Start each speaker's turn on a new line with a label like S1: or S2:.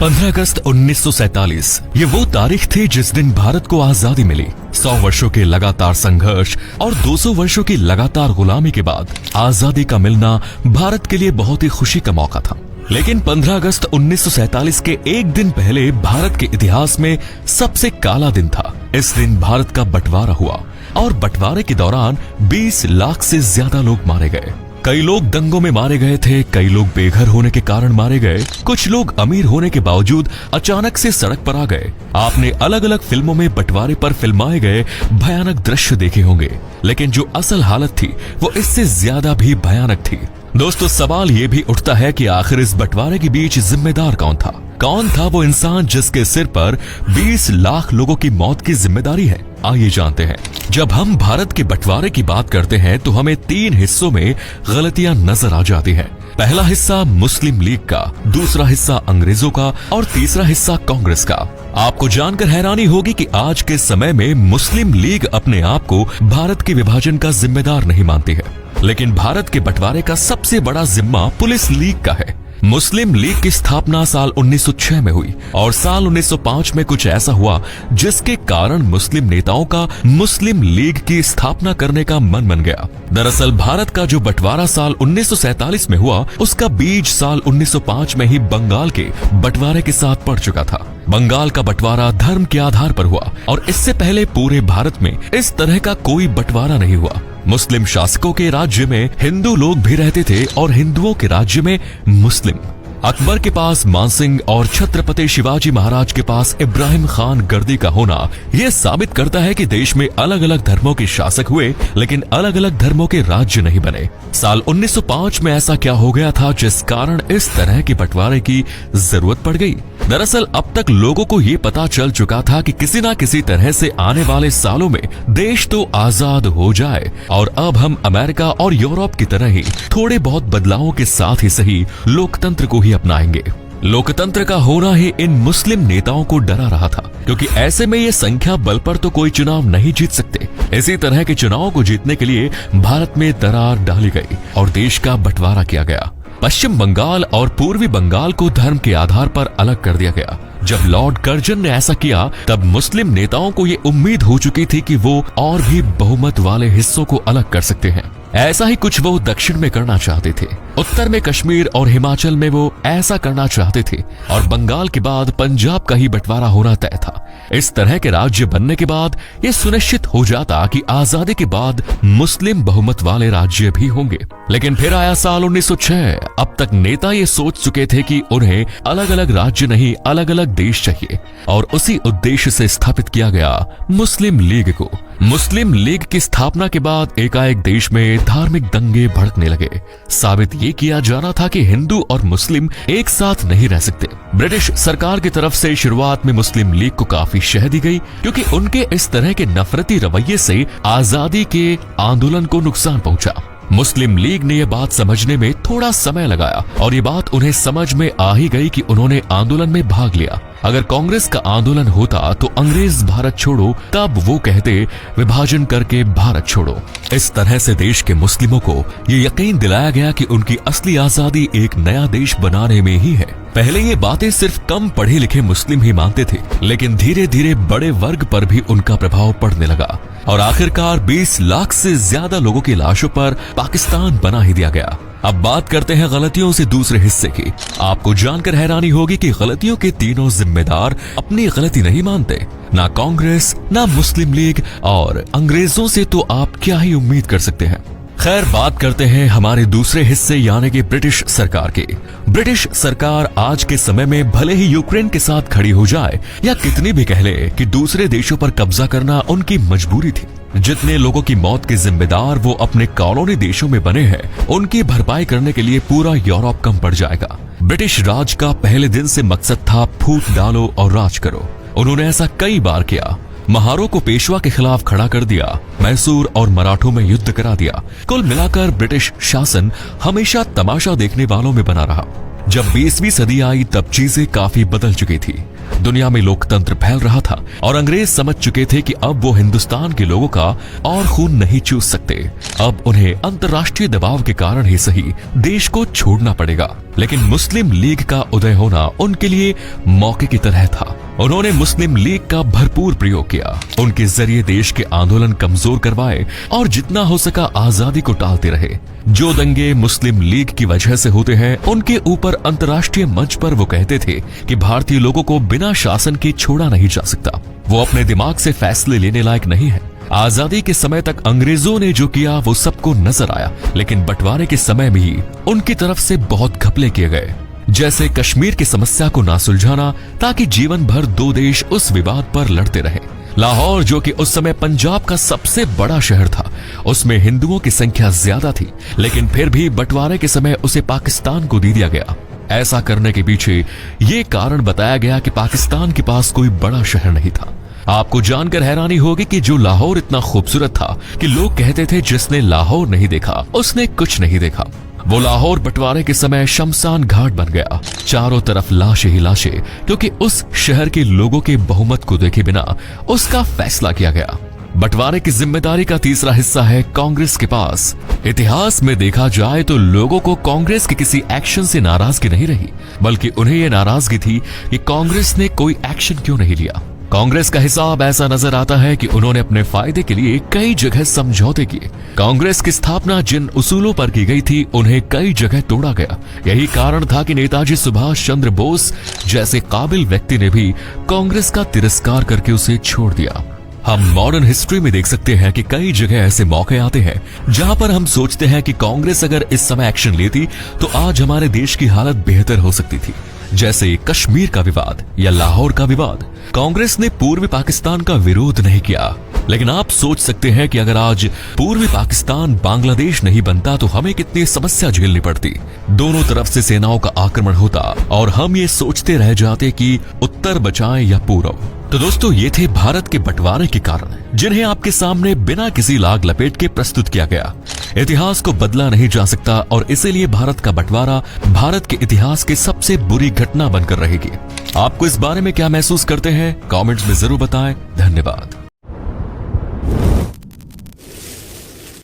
S1: 15 अगस्त 1947 ये वो तारीख थी जिस दिन भारत को आजादी मिली। 100 वर्षों के लगातार संघर्ष और 200 वर्षों की लगातार गुलामी के बाद आजादी का मिलना भारत के लिए बहुत ही खुशी का मौका था। लेकिन 15 अगस्त 1947 के एक दिन पहले भारत के इतिहास में सबसे काला दिन था। इस दिन भारत का बंटवारा हुआ और बंटवारे के दौरान 20 लाख से ज्यादा लोग मारे गए। कई लोग दंगों में मारे गए थे, कई लोग बेघर होने के कारण मारे गए, कुछ लोग अमीर होने के बावजूद अचानक से सड़क पर आ गए। आपने अलग अलग फिल्मों में बंटवारे पर फिल्माए गए भयानक दृश्य देखे होंगे, लेकिन जो असल हालत थी वो इससे ज्यादा भी भयानक थी। दोस्तों, सवाल ये भी उठता है कि आखिर इस बंटवारे के बीच जिम्मेदार कौन था? कौन था वो इंसान जिसके सिर पर 20 लाख लोगों की मौत की जिम्मेदारी है? आइए जानते हैं। जब हम भारत के बंटवारे की बात करते हैं तो हमें 3 हिस्सों में गलतियां नजर आ जाती हैं। पहला हिस्सा मुस्लिम लीग का, दूसरा हिस्सा अंग्रेजों का और तीसरा हिस्सा कांग्रेस का। आपको जानकर हैरानी होगी कि आज के समय में मुस्लिम लीग अपने आप को भारत के विभाजन का जिम्मेदार नहीं मानती है, लेकिन भारत के बंटवारे का सबसे बड़ा जिम्मा पुलिस लीग का है। मुस्लिम लीग की स्थापना साल 1906 में हुई और साल 1905 में कुछ ऐसा हुआ जिसके कारण मुस्लिम नेताओं का मुस्लिम लीग की स्थापना करने का मन बन गया। दरअसल भारत का जो बंटवारा साल 1947 में हुआ उसका बीज साल 1905 में ही बंगाल के बंटवारे के साथ पड़ चुका था। बंगाल का बंटवारा धर्म के आधार पर हुआ और इससे पहले पूरे भारत में इस तरह का कोई बंटवारा नहीं हुआ। मुस्लिम शासकों के राज्य में हिंदू लोग भी रहते थे और हिंदुओं के राज्य में मुस्लिम। अकबर के पास मानसिंह और छत्रपति शिवाजी महाराज के पास इब्राहिम खान गर्दी का होना यह साबित करता है कि देश में अलग अलग धर्मों के शासक हुए, लेकिन अलग अलग धर्मों के राज्य नहीं बने। साल 1905 में ऐसा क्या हो गया था जिस कारण इस तरह के बंटवारे की जरूरत पड़ गई? दरअसल अब तक लोगों को ये पता चल चुका था कि किसी न किसी तरह से आने वाले सालों में देश तो आजाद हो जाए और अब हम अमेरिका और यूरोप की तरह ही थोड़े बहुत बदलावों के साथ ही सही लोकतंत्र को ही अपनाएंगे। लोकतंत्र का होना ही इन मुस्लिम नेताओं को डरा रहा था, क्योंकि ऐसे में ये संख्या बल पर तो कोई चुनाव नहीं जीत सकते। इसी तरह के चुनावों को जीतने के लिए भारत में दरार डाली गई और देश का बंटवारा किया गया। पश्चिम बंगाल और पूर्वी बंगाल को धर्म के आधार पर अलग कर दिया गया। जब लॉर्ड कर्जन ने ऐसा किया तब मुस्लिम नेताओं को ये उम्मीद हो चुकी थी कि वो और भी बहुमत वाले हिस्सों को अलग कर सकते हैं। ऐसा ही कुछ वो दक्षिण में करना चाहते थे। उत्तर में कश्मीर और हिमाचल में वो ऐसा करना चाहते थे और बंगाल के बाद पंजाब का ही बंटवारा होना तय था। इस तरह के राज्य बनने के बाद ये सुनिश्चित हो जाता कि आजादी के बाद मुस्लिम बहुमत वाले राज्य भी होंगे। लेकिन फिर आया साल 1906। अब तक नेता ये सोच चुके थे कि उन्हें अलग अलग राज्य नहीं अलग अलग देश चाहिए और उसी उद्देश्य से स्थापित किया गया मुस्लिम लीग को। मुस्लिम लीग की स्थापना के बाद एकाएक देश में धार्मिक दंगे भड़कने लगे। साबित ये किया जाना था कि हिंदू और मुस्लिम एक साथ नहीं रह सकते। ब्रिटिश सरकार की तरफ से शुरुआत में मुस्लिम लीग को काफी शह दी गई, क्योंकि उनके इस तरह के नफरती रवैये से आजादी के आंदोलन को नुकसान पहुंचा। मुस्लिम लीग ने यह बात समझने में थोड़ा समय लगाया और ये बात उन्हें समझ में आ ही गई कि उन्होंने आंदोलन में भाग लिया। अगर कांग्रेस का आंदोलन होता तो अंग्रेज भारत छोड़ो, तब वो कहते विभाजन करके भारत छोड़ो। इस तरह से देश के मुस्लिमों को ये यकीन दिलाया गया कि उनकी असली आजादी एक नया देश बनाने में ही है। पहले ये बातें सिर्फ कम पढ़े लिखे मुस्लिम ही मानते थे, लेकिन धीरे धीरे बड़े वर्ग पर भी उनका प्रभाव पड़ने लगा और आखिरकार 20 लाख से ज्यादा लोगों की लाशों पर पाकिस्तान बना ही दिया गया। अब बात करते हैं गलतियों से दूसरे हिस्से की। आपको जानकर हैरानी होगी कि गलतियों के तीनों जिम्मेदार अपनी गलती नहीं मानते। ना कांग्रेस, ना मुस्लिम लीग और अंग्रेजों से तो आप क्या ही उम्मीद कर सकते हैं। खैर, बात करते हैं हमारे दूसरे हिस्से यानी कि ब्रिटिश सरकार की। ब्रिटिश सरकार आज के समय में भले ही यूक्रेन के साथ खड़ी हो जाए या कितनी भी कह ले कि दूसरे देशों पर कब्जा करना उनकी मजबूरी थी। जितने लोगों की मौत के जिम्मेदार वो अपने कॉलोनी देशों में बने हैं, उनकी भरपाई करने के लिए पूरा यूरोप कम पड़ जाएगा। ब्रिटिश राज का पहले दिन से मकसद था फूट डालो और राज करो। उन्होंने ऐसा कई बार किया। महारों को पेशवा के खिलाफ खड़ा कर दिया, मैसूर और मराठों में युद्ध करा दिया। कुल मिलाकर ब्रिटिश शासन हमेशा तमाशा देखने वालों में बना रहा। जब 20वीं सदी आई तब चीजें काफी बदल चुकी थी। दुनिया में लोकतंत्र फैल रहा था और अंग्रेज समझ चुके थे कि अब वो हिंदुस्तान के लोगों का और खून नहीं चूस सकते। अब उन्हें अंतर्राष्ट्रीय दबाव के कारण ही सही देश को छोड़ना पड़ेगा। लेकिन मुस्लिम लीग का उदय होना उनके लिए मौके की तरह था। उन्होंने मुस्लिम लीग का भरपूर प्रयोग किया, उनके जरिए देश के आंदोलन कमजोर करवाए और जितना हो सका आजादी को टालते रहे। जो दंगे मुस्लिम लीग की वजह से होते हैं, उनके ऊपर अंतर्राष्ट्रीय मंच पर वो कहते थे कि भारतीय लोगों को बिना शासन के छोड़ा नहीं जा सकता, वो अपने दिमाग से फैसले लेने लायक नहीं है। आजादी के समय तक अंग्रेजों ने जो किया वो सबको नजर आया, लेकिन बंटवारे के समय में ही उनकी तरफ से बहुत घपले किए गए, जैसे कश्मीर की समस्या को ना सुलझाना ताकि जीवन भर दो देश उस विवाद पर लड़ते रहे। लाहौर, जो कि उस समय पंजाब का सबसे बड़ा शहर था, उसमें हिंदुओं की संख्या ज्यादा थी, लेकिन फिर भी बंटवारे के समय उसे पाकिस्तान को दे दिया गया। ऐसा करने के पीछे ये कारण बताया गया कि पाकिस्तान के पास कोई बड़ा शहर नहीं था। आपको जानकर हैरानी होगी कि जो लाहौर इतना खूबसूरत था कि लोग कहते थे जिसने लाहौर नहीं देखा उसने कुछ नहीं देखा। वो लाहौर बंटवारे के समय शमशान घाट बन गया, चारों तरफ लाशें ही लाशें, क्योंकि उस शहर के लोगों के बहुमत को देखे बिना उसका फैसला किया गया। बंटवारे की जिम्मेदारी का तीसरा हिस्सा है कांग्रेस के पास। इतिहास में देखा जाए तो लोगों को कांग्रेस के किसी एक्शन से नाराजगी नहीं रही, बल्कि उन्हें यह नाराजगी थी कि कांग्रेस ने कोई एक्शन क्यों नहीं लिया। कांग्रेस का हिसाब ऐसा नजर आता है कि उन्होंने अपने फायदे के लिए कई जगह समझौते किए। कांग्रेस की स्थापना जिन उसूलों पर की गई थी उन्हें कई जगह तोड़ा गया। यही कारण था कि नेताजी सुभाष चंद्र बोस जैसे काबिल व्यक्ति ने भी कांग्रेस का तिरस्कार करके उसे छोड़ दिया। हम मॉडर्न हिस्ट्री में देख सकते हैं कि कई जगह ऐसे मौके आते हैं जहां पर हम सोचते हैं कि कांग्रेस अगर इस समय एक्शन लेती तो आज हमारे देश की हालत बेहतर हो सकती थी, जैसे कश्मीर का विवाद या लाहौर का विवाद। कांग्रेस ने पूर्वी पाकिस्तान का विरोध नहीं किया, लेकिन आप सोच सकते हैं कि अगर आज पूर्वी पाकिस्तान बांग्लादेश नहीं बनता तो हमें कितनी समस्या झेलनी पड़ती। दोनों तरफ से सेनाओं का आक्रमण होता और हम ये सोचते रह जाते कि उत्तर बचाएं या पूर्व। तो दोस्तों, ये थे भारत के बंटवारे के कारण, जिन्हें आपके सामने बिना किसी लाग लपेट के प्रस्तुत किया गया। इतिहास को बदला नहीं जा सकता और इसीलिए भारत का बंटवारा भारत के इतिहास की सबसे बुरी घटना बनकर रहेगी। आपको इस बारे में क्या महसूस करते हैं? कमेंट्स में जरूर बताएं। धन्यवाद।